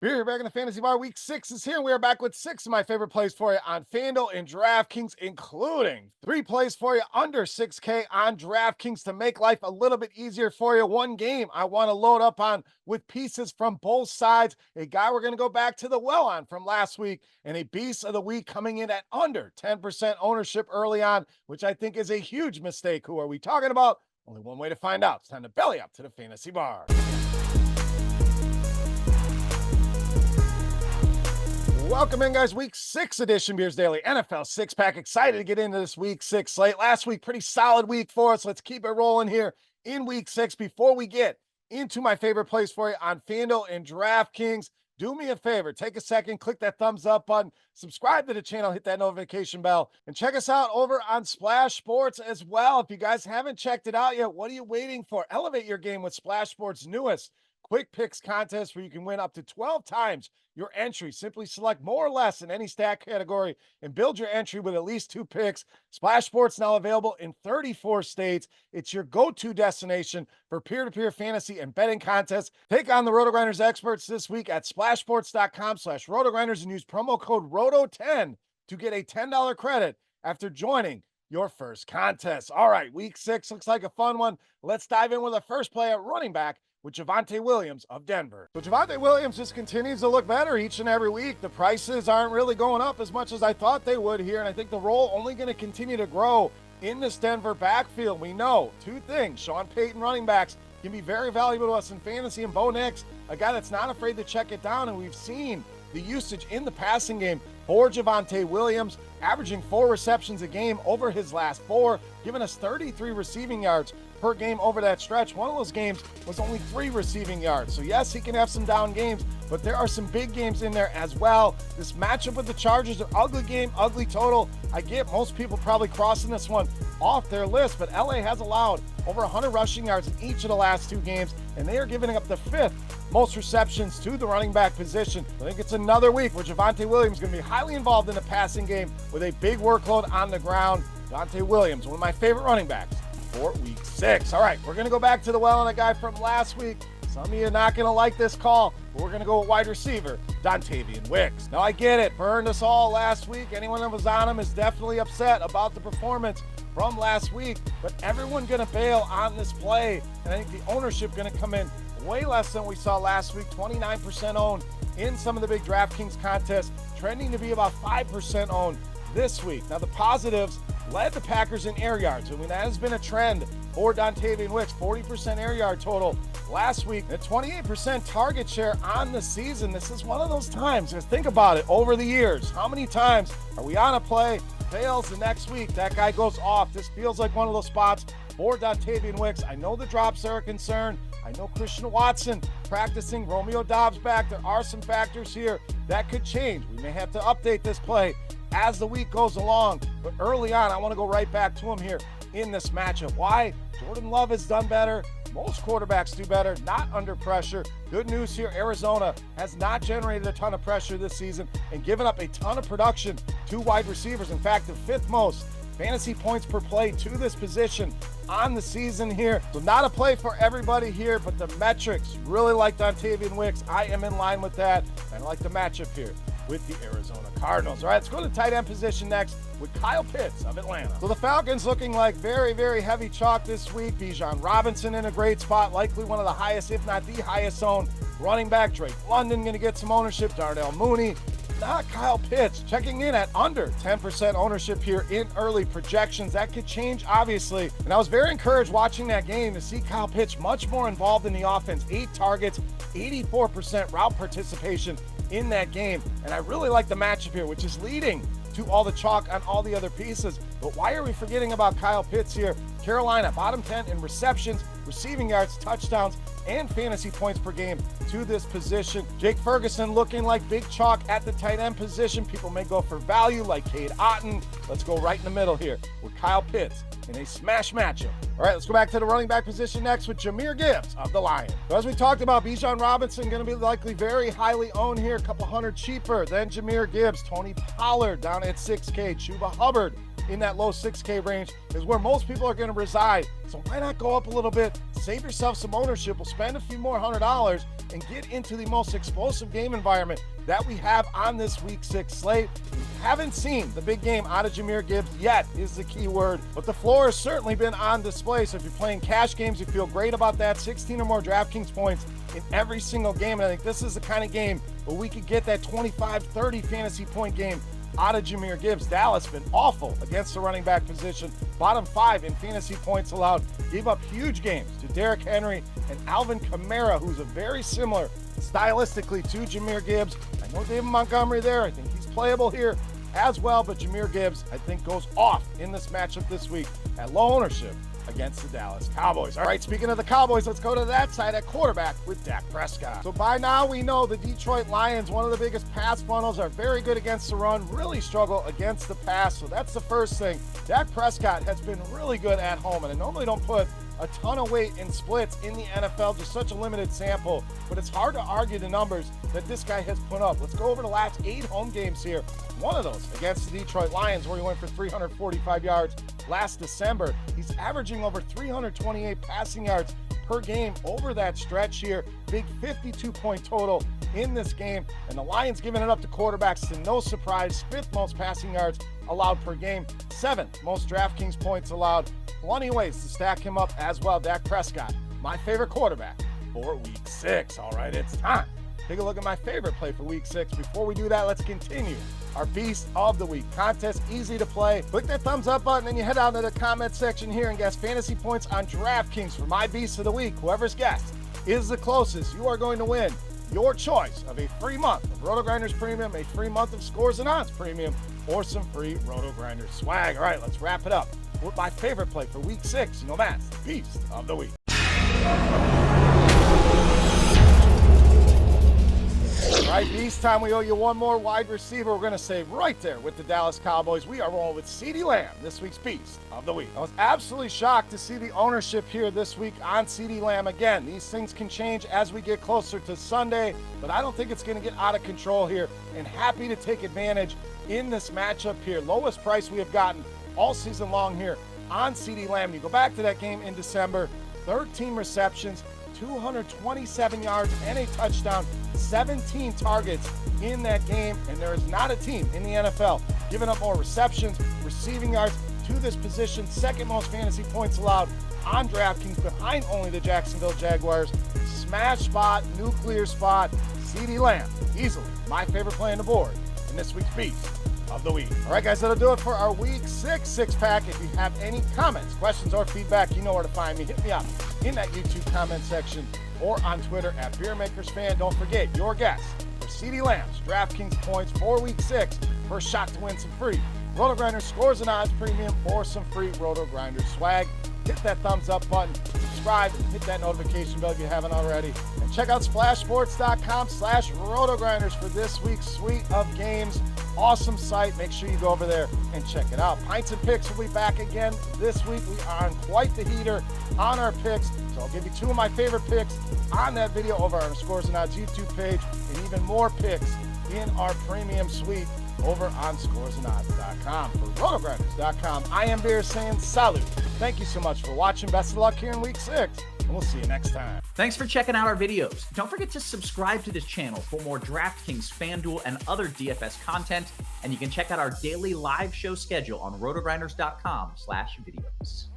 We're back in the Fantasy Bar. Week 6 is here, and we are back with 6 of my favorite plays for you on FanDuel and DraftKings, including 3 plays for you under 6K on DraftKings to make life a little bit easier for you. One game I want to load up on with pieces from both sides. A guy we're going to go back to the well on from last week, and a beast of the week coming in at under 10% ownership early on, which I think is a huge mistake. Who are we talking about? Only one way to find out. It's time to belly up to the Fantasy Bar. Welcome in, guys. Week 6 edition Beers Daily NFL 6-pack. Excited to get into this Week 6 slate. Last week, pretty solid week for us. Let's keep it rolling here in Week 6. Before we get into my favorite plays for you on FanDuel and DraftKings, do me a favor. Take a second, click that thumbs up button, subscribe to the channel, hit that notification bell, and check us out over on Splash Sports as well. If you guys haven't checked it out yet, what are you waiting for? Elevate your game with Splash Sports' newest Quick Picks contest where you can win up to 12 times your entry. Simply select more or less in any stat category and build your entry with at least 2 picks. Splash Sports now available in 34 states. It's your go-to destination for peer-to-peer fantasy and betting contests. Take on the RotoGrinders experts this week at splashsports.com/RotoGrinders and use promo code ROTO10 to get a $10 credit after joining your first contest. All right, Week 6 looks like a fun one. Let's dive in with the first play at running back with Javonte Williams of Denver. So Javonte Williams just continues to look better each and every week. The prices aren't really going up as much as I thought they would here, and I think the role only going to continue to grow in this Denver backfield. We know 2 things. Sean Payton running backs can be very valuable to us in fantasy, and Bo Nix, a guy that's not afraid to check it down, and we've seen the usage in the passing game for Javonte Williams, averaging 4 receptions a game over his last 4, giving us 33 receiving yards per game over that stretch. One of those games was only 3 receiving yards. So yes, he can have some down games, but there are some big games in there as well. This matchup with the Chargers, an ugly game, ugly total. I get most people probably crossing this one off their list, but LA has allowed over 100 rushing yards in each of the last 2 games, and they are giving up the 5th most receptions to the running back position. I think it's another week where Javonte Williams is going to be highly involved in the passing game with a big workload on the ground. Javonte Williams, one of my favorite running backs for Week 6. All right, we're going to go back to the well on a guy from last week. Some of you are not going to like this call, but we're going to go with wide receiver Davian Wicks. Now, I get it. Burned us all last week. Anyone that was on him is definitely upset about the performance from last week, but everyone going to bail on this play, and I think the ownership going to come in way less than we saw last week. 29% owned in some of the big DraftKings contests, trending to be about 5% owned this week. Now, the positives led the Packers in air yards. I mean, that has been a trend for Davian Wicks. 40% air yard total last week, and a 28% target share on the season. This is one of those times, just think about it, over the years, how many times are we on a play, fails, the next week that guy goes off? This feels like one of those spots for Davian Wicks. I know the drops are a concern. I know Christian Watson practicing, Romeo Doubs back. There are some factors here that could change. We may have to update this play as the week goes along, but early on, I want to go right back to him here in this matchup. Why? Jordan Love has done better. Most quarterbacks do better, not under pressure. Good news here, Arizona has not generated a ton of pressure this season and given up a ton of production to wide receivers. In fact, the 5th most fantasy points per play to this position on the season here. So not a play for everybody here, but the metrics really like Davian Wicks. I am in line with that. I like the matchup here with the Arizona Cardinals. All right, let's go to the tight end position next with Kyle Pitts of Atlanta. So the Falcons looking like very, very heavy chalk this week. Bijan Robinson in a great spot, likely one of the highest, if not the highest owned running back. Drake London going to get some ownership. Darnell Mooney, not Kyle Pitts, checking in at under 10% ownership here in early projections. That could change, obviously. And I was very encouraged watching that game to see Kyle Pitts much more involved in the offense. 8 targets, 84% route participation in that game. And I really like the matchup here, which is leading to all the chalk on all the other pieces. But why are we forgetting about Kyle Pitts here? Carolina, bottom 10 in receptions, receiving yards, touchdowns, and fantasy points per game to this position. Jake Ferguson looking like big chalk at the tight end position. People may go for value like Cade Otton. Let's go right in the middle here with Kyle Pitts in a smash matchup. All right, let's go back to the running back position next with Jamir Gibbs of the Lions. So as we talked about, Bijan Robinson going to be likely very highly owned here, a couple hundred cheaper than Jamir Gibbs. Tony Pollard down at 6K. Chuba Hubbard in that low 6K range is where most people are going to reside. So why not go up a little bit, save yourself some ownership, we'll spend a few more $100 and get into the most explosive game environment that we have on this week 6 slate. We haven't seen the big game out of Jamir Gibbs yet is the key word, but the floor has certainly been on display. So if you're playing cash games, you feel great about that. 16 or more DraftKings points in every single game. And I think this is the kind of game where we could get that 25-30 fantasy point game out of Jamir Gibbs. Dallas been awful against the running back position. Bottom 5 in fantasy points allowed. Gave up huge games to Derrick Henry and Alvin Kamara, who's a very similar stylistically to Jamir Gibbs. I know David Montgomery there. I think he's playable here as well, but Jamir Gibbs, I think, goes off in this matchup this week at low ownership against the Dallas Cowboys. All right, speaking of the Cowboys, let's go to that side at quarterback with Dak Prescott. So by now we know the Detroit Lions, one of the biggest pass funnels, are very good against the run, really struggle against the pass. So that's the first thing. Dak Prescott has been really good at home, and I normally don't put a ton of weight in splits in the NFL, just such a limited sample, but it's hard to argue the numbers that this guy has put up. Let's go over the last 8 home games here. One of those against the Detroit Lions, where he went for 345 yards last December. He's averaging over 328 passing yards per game over that stretch here. Big 52-point total in this game, and the Lions giving it up to quarterbacks to no surprise. 5th most passing yards allowed per game, 7th most DraftKings points allowed. Plenty of ways to stack him up as well. Dak Prescott, my favorite quarterback for week 6. All right, it's time. Take a look at my favorite play for week 6. Before we do that, let's continue our Beast of the Week contest. Easy to play. Click that thumbs up button and you head out to the comment section here and guess fantasy points on DraftKings for my Beast of the Week. Whoever's guessed is the closest. You are going to win your choice of a free month of RotoGrinders Premium, a free month of Scores and Odds Premium, or some free RotoGrinders swag. All right, let's wrap it up with my favorite play for week 6. You know that's the Beast of the Week. All right, Beast time. We owe you one more wide receiver. We're going to say right there with the Dallas Cowboys. We are rolling with CeeDee Lamb, this week's Beast of the Week. I was absolutely shocked to see the ownership here this week on CeeDee Lamb. Again, these things can change as we get closer to Sunday, but I don't think it's going to get out of control here, and happy to take advantage in this matchup here. Lowest price we have gotten all season long here on CeeDee Lamb. You go back to that game in December, 13 receptions, 227 yards and a touchdown, 17 targets in that game, and there is not a team in the NFL giving up more receptions, receiving yards to this position. 2nd most fantasy points allowed on DraftKings, behind only the Jacksonville Jaguars. Smash spot, nuclear spot, CeeDee Lamb, easily my favorite play on the board in this week's Beast of the Week. All right, guys, that'll do it for our week 6 six-pack. If you have any comments, questions, or feedback, you know where to find me. Hit me up in that YouTube comment section or on Twitter at Beermakersfan. Don't forget your guess for CeeDee Lamb's DraftKings points for week 6. First shot to win some free RotoGrinders Scores and Odds Premium or some free RotoGrinders swag. Hit that thumbs up button, subscribe, and hit that notification bell if you haven't already. And check out splashsports.com/RotoGrinders for this week's suite of games. Awesome site. Make sure you go over there and check it out. Pints and Picks will be back again this week. We are on quite the heater on our picks, so I'll give you 2 of my favorite picks on that video over on our Scores and Odds YouTube page, and even more picks in our premium suite over on scoresandodds.com. For RotoGrinders.com, I am Beer saying salute. Thank you so much for watching. Best of luck here in week 6, and we'll see you next time. Thanks for checking out our videos. Don't forget to subscribe to this channel for more DraftKings, FanDuel, and other DFS content, and you can check out our daily live show schedule on RotoGrinders.com/videos.